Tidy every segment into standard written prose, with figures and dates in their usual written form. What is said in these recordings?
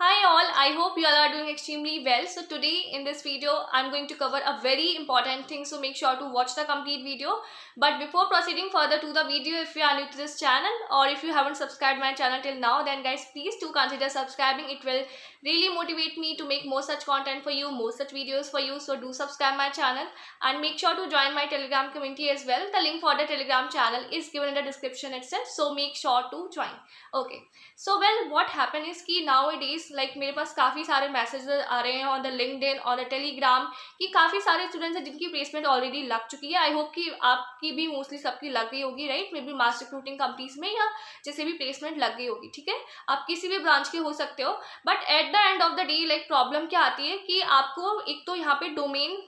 Hi all, I hope you all are doing extremely well. So today in this video, I'm going to cover a very important thing. So make sure to watch the complete video. But before proceeding further to the video, if you are new to this channel or if you haven't subscribed my channel till now, then guys, please do consider subscribing. It will really motivate me to make more such content for you, more such videos for you. So do subscribe my channel and make sure to join my Telegram community as well. The link for the Telegram channel is given in the description itself. So make sure to join. Okay. So well what happen is कि now days like मेरे पास काफ़ी सारे messages आ रहे हैं on the LinkedIn और the Telegram कि काफ़ी सारे स्टूडेंट्स हैं जिनकी प्लेसमेंट ऑलरेडी लग चुकी है. आई होप कि आपकी भी मोस्टली सबकी लग गई होगी, right? May be mass recruiting companies में या जैसे भी प्लेसमेंट लग गई होगी. ठीक है, आप किसी भी ब्रांच के हो सकते हो. But at the end of the day like problem क्या आती है कि आपको एक तो यहाँ पे डोमेन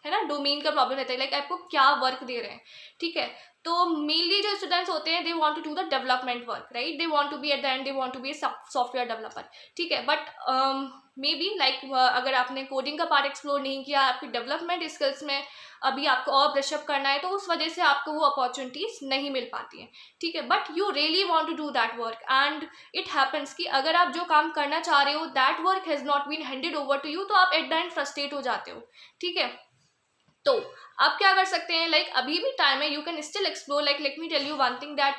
है ना, डोमेन का प्रॉब्लम रहता है. लाइक आपको क्या वर्क दे रहे हैं. ठीक है, तो मेनली जो स्टूडेंट्स होते हैं they want to do the development work, right? They want to be at the end they want to be a software developer. ठीक है, बट मे बी लाइक अगर आपने कोडिंग का पार्ट एक्सप्लोर नहीं किया, आपकी डेवलपमेंट स्किल्स में अभी आपको और ब्रशअप करना है, तो उस वजह से आपको वो अपॉर्चुनिटीज नहीं मिल पाती हैं. ठीक है, but you really want to do that work and it happens कि अगर आप जो काम करना चाह रहे हो that work has not been handed over to you, तो आप एट द एंड फ्रस्ट्रेट हो जाते हो. ठीक है, तो आप क्या कर सकते हैं, लाइक अभी भी टाइम है, you can still explore. Like let me tell you one thing that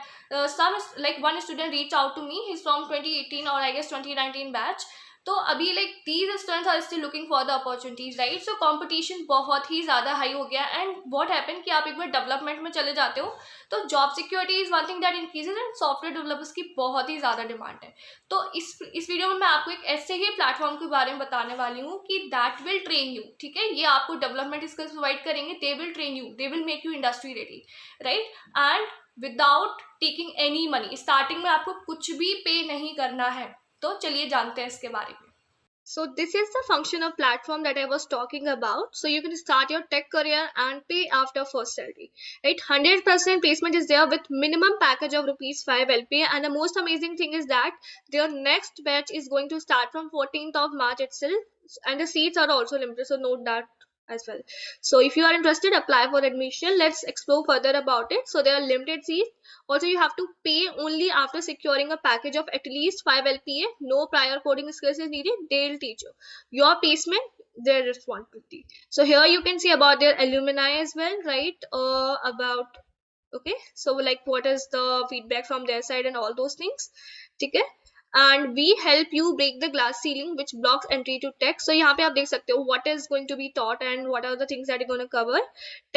some like one student reach out to me, he is from 2018 और आई गेस 2019 बैच. तो अभी like these students are still looking for the opportunities, right? So competition बहुत ही ज़्यादा high हो गया. And what happen कि आप एक बार डेवलपमेंट में चले जाते हो तो job security is one thing that increases and software developers की बहुत ही ज़्यादा डिमांड है. तो इस वीडियो में मैं आपको एक ऐसे ही प्लेटफॉर्म के बारे में बताने वाली हूँ कि दैट विल ट्रेन यू. ठीक है, ये आपको डेवलपमेंट स्किल्स प्रोवाइड करेंगे, they will train you, they will make you industry ready, right? And without taking any money. Starting में आपको कुछ भी पे नहीं करना है. तो चलिए जानते हैं इसके बारे में. So this is the function of platform that I was talking about. So you can start your tech career and pay after first salary, right? 100% placement is there with minimum package of rupees 5 LPA, and the most amazing thing is that their next batch is going to start from 14th of March itself, and the seats are also limited, so note that as well. So if you are interested, apply for admission. Let's explore further about it. So there are limited seats. Also, you have to pay only after securing a package of at least 5 LPA. No prior coding skills is needed. They'll teach you. Your placement, their responsibility. So here you can see about their alumni as well, right? About okay. So like what is the feedback from their side and all those things. Okay. And we help you break the glass ceiling which blocks entry to tech. So यहाँ पे आप देख सकते हो what is going to be taught and what are the things that you're going to cover.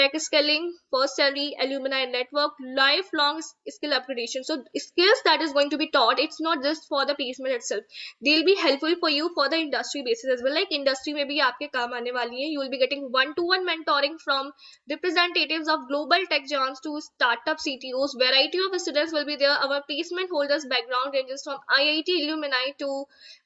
Tech scaling, first salary, alumni network, lifelong skill upgradation. So skills that is going to be taught, it's not just for the placement itself. They'll be helpful for you for the industry basis as well. Like industry में भी आपके काम आने वाली है. You will be getting one-to-one mentoring from representatives of global tech giants to startup CTOs. Variety of students will be there. Our placement holders background ranges from IIT alumni to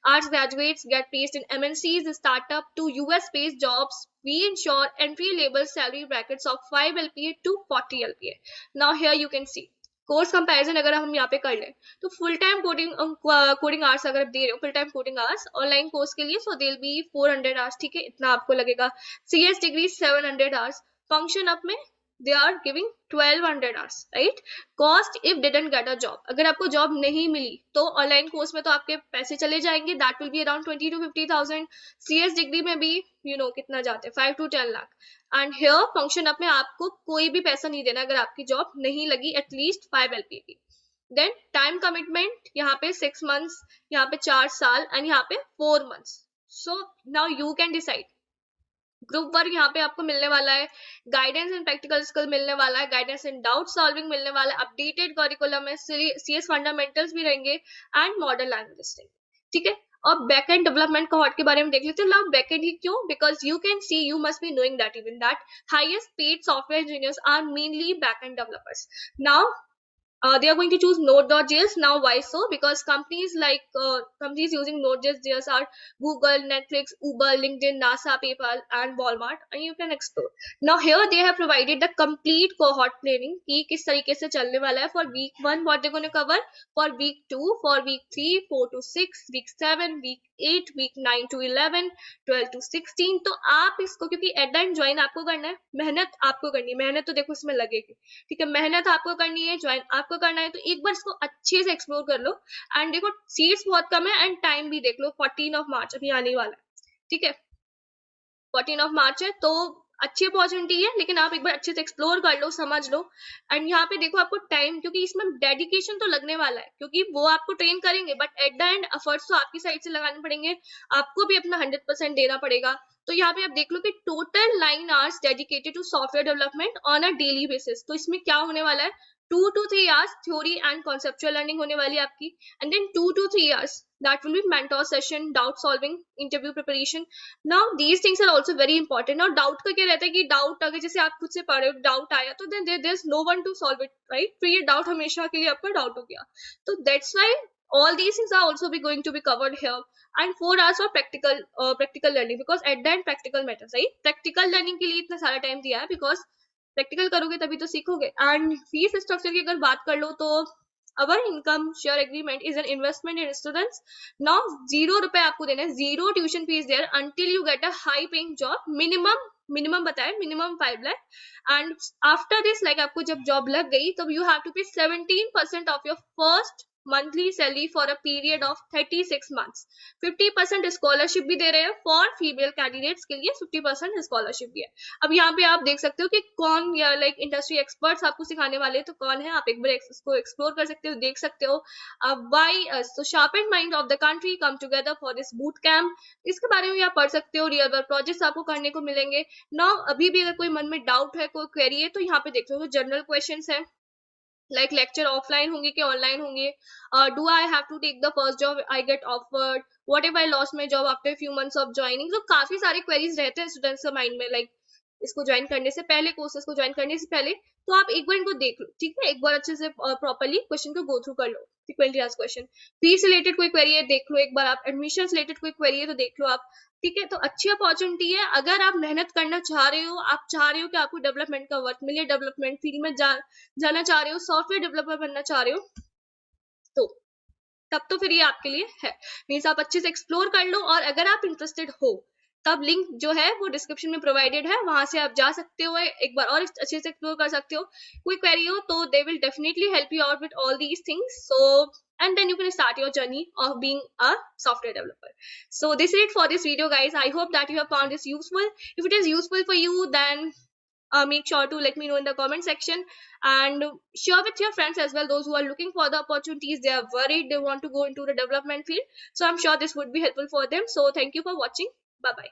arts graduates get placed in MNCs, startup to US-based jobs. We ensure entry-level salary brackets of 5 LPA to 40 LPA. Now here you can see course comparison अगर हम यहाँ पे कर लें तो full time coding hours अगर आप दे रहे हो, full time coding hours online course के लिए, सो देल बी 400 आवर्स. ठीक है, इतना आपको लगेगा. CS degree 700 hours. Function up में they are giving 1200 hours, right? Cost if didn't get a job. अगर आपको जॉब नहीं मिली तो ऑनलाइन कोर्स में तो आपके पैसे चले जाएंगे. that will be around 20 to 50,000. CS degree में भी कितना जाते हैं 5 to 10 lakh. And here function up में आपको कोई भी पैसा नहीं देना अगर आपकी जॉब नहीं लगी एटलीस्ट 5 LPA की. देन टाइम कमिटमेंट यहाँ पे 6 months, यहाँ पे 4 साल एंड यहाँ पे 4 months. So now you can decide. Group work यहाँ पे आपको मिलने वाला है, गाइडेंस एंड प्रैक्टिकल स्किल मिलने वाला है, गाइडेंस एंड डाउट सॉल्विंग मिलने वाला है, अपडेटेड करिकुलम में CS फंडामेंटल्स भी रहेंगे एंड मॉडर्न लैंग्वेज. ठीक है, और बैक एंड डेवलपमेंट कोहॉर्ट के बारे में देख लेते हैं. बैक एंड ही क्यों? Because you can see, you must be knowing that even that highest paid software engineers are mainly back end developers. Now they are going to choose Node.js. Now why so? Because companies using Node.js are Google, Netflix, Uber, LinkedIn, NASA, PayPal and Walmart, and you can explore. Now here they have provided the complete cohort planning कि किस तरीके से चलने वाला है. For week 1 what they're going to cover, for week 2, for week 3, 4 to 6, week 7, week 8, week 9 to 11, 12 to 16। तो आप इसको, क्योंकि एट द एंड ज्वाइन आपको करना है, मेहनत आपको करनी है, मेहनत तो देखो इसमें लगेगी, ठीक है, मेहनत आपको करनी है, ज्वाइन आपको करना है, तो एक बार इसको अच्छे से एक्सप्लोर कर लो। एंड देखो सीट्स बहुत कम है एंड टाइम भी देख लो, 14 मार्च अभी आने वाला है, ठीक है, 14 मार्च है, तो अच्छी अपॉर्चुनिटी है, लेकिन आप एक बार अच्छे से एक्सप्लोर कर लो, समझ लो। एंड यहाँ पे देखो आपको टाइम, क्योंकि इसमें डेडिकेशन तो लगने वाला है, क्योंकि वो आपको ट्रेन करेंगे, but at the and efforts तो आपकी साइड से लगाने पड़ेंगे, आपको भी अपना 100% देना पड़ेगा। तो यहाँ पे आप देख लो कि total 9 hours dedicated to software development on a daily basis. तो इसमें क्या होने वाला है, 2 to 3 hours theory and conceptual learning होने वाली है आपकी, and then 2 to 3 hours that will be mentor session, doubt solving, interview preparation. Now these things are also very important. Now doubt का क्या रहता है कि doubt अगर जैसे आप खुद से पढ़ रहे हो, doubt आया तो then there's no one to solve it, right? तो ये doubt हमेशा के लिए आपका doubt हो गया, तो that's why all these things are also be going to be covered here. And 4 hours for practical learning, because at the end practical matters, right? practical learning के लिए इतना सारा time दिया है, because प्रैक्टिकल करोगे तभी तो सीखोगे। एंड फीस स्ट्रक्चर की अगर बात कर लो, तो our income share agreement is an investment in students. Now 0 रुपए आपको देना है, 0 tuition fees there until you get a high paying job. Minimum बताए, minimum 5 lakh. And after this, like आपको जब जॉब लग गई तब यू हैव टू पे 17% of your first monthly salary for a period of 36 months. 50% scholarship भी दे रहे हैं फॉर फीमेल कैंडिडेट्स के लिए, 50% स्कॉलरशिप भी है। अब यहाँ पे आप देख सकते हो कि कौन, या लाइक इंडस्ट्री एक्सपर्ट्स आपको सिखाने वाले तो कौन है, आप एक बार इसको एक्सप्लोर कर सकते हो, देख सकते हो। Why so sharpened mind of the country come together for this boot camp, इसके बारे में भी आप पढ़ सकते हो, रियल वर्ल्ड प्रोजेक्ट्स आपको करने को मिलेंगे। नाउ अभी भी अगर कोई मन में डाउट है, कोई क्वेरी है, तो यहाँ पे देख लो, जनरल क्वेश्चंस है, लाइक लेक्चर ऑफलाइन होंगे कि ऑनलाइन होंगे, do I have to take the first job I get offered, what if I lost my job after few months of joining. तो काफी सारे क्वेरीज रहते हैं स्टूडेंट्स के माइंड में, लाइक इसको ज्वाइन करने से पहले, कोर्सेज को ज्वाइन करने से पहले। तो आप एक बार इनको देख लो, ठीक है, एक बार अच्छे से प्रॉपर्ली क्वेश्चन को गो थ्रू कर लो, frequently asked question. Fees related कोई क्वेरी है देख लो एक बार, आप एडमिशन रिलेटेड कोई क्वेरी है तो देख लो आप, ठीक है। तो अच्छी अपॉर्चुनिटी है, अगर आप मेहनत करना चाह रहे हो, आप चाह रहे हो कि आपको डेवलपमेंट का वर्क मिले, डेवलपमेंट फील्ड में जाना चाह रहे हो, सॉफ्टवेयर डेवलपर बनना चाह रहे हो, तो तब तो फिर ये आपके लिए है। मीन्स आप अच्छे से एक्सप्लोर कर लो, और अगर आप इंटरेस्टेड हो तब लिंक जो है वो डिस्क्रिप्शन में प्रोवाइडेड है, वहां से आप जा सकते हो, एक बार और अच्छे से एक्सप्लोर कर सकते हो। कोई क्वेरी हो तो they will definitely help you out with all these things, so and then you can start your journey of being a software developer. So this is it for this video, guys. I hope that you have found this useful. If it is useful for you, then make sure to let me know in the comment section, and share with your friends as well, those who are looking for the opportunities, they are worried, they want to go into the development field, so I'm sure this would be helpful for them. So thank you for watching. Bye bye.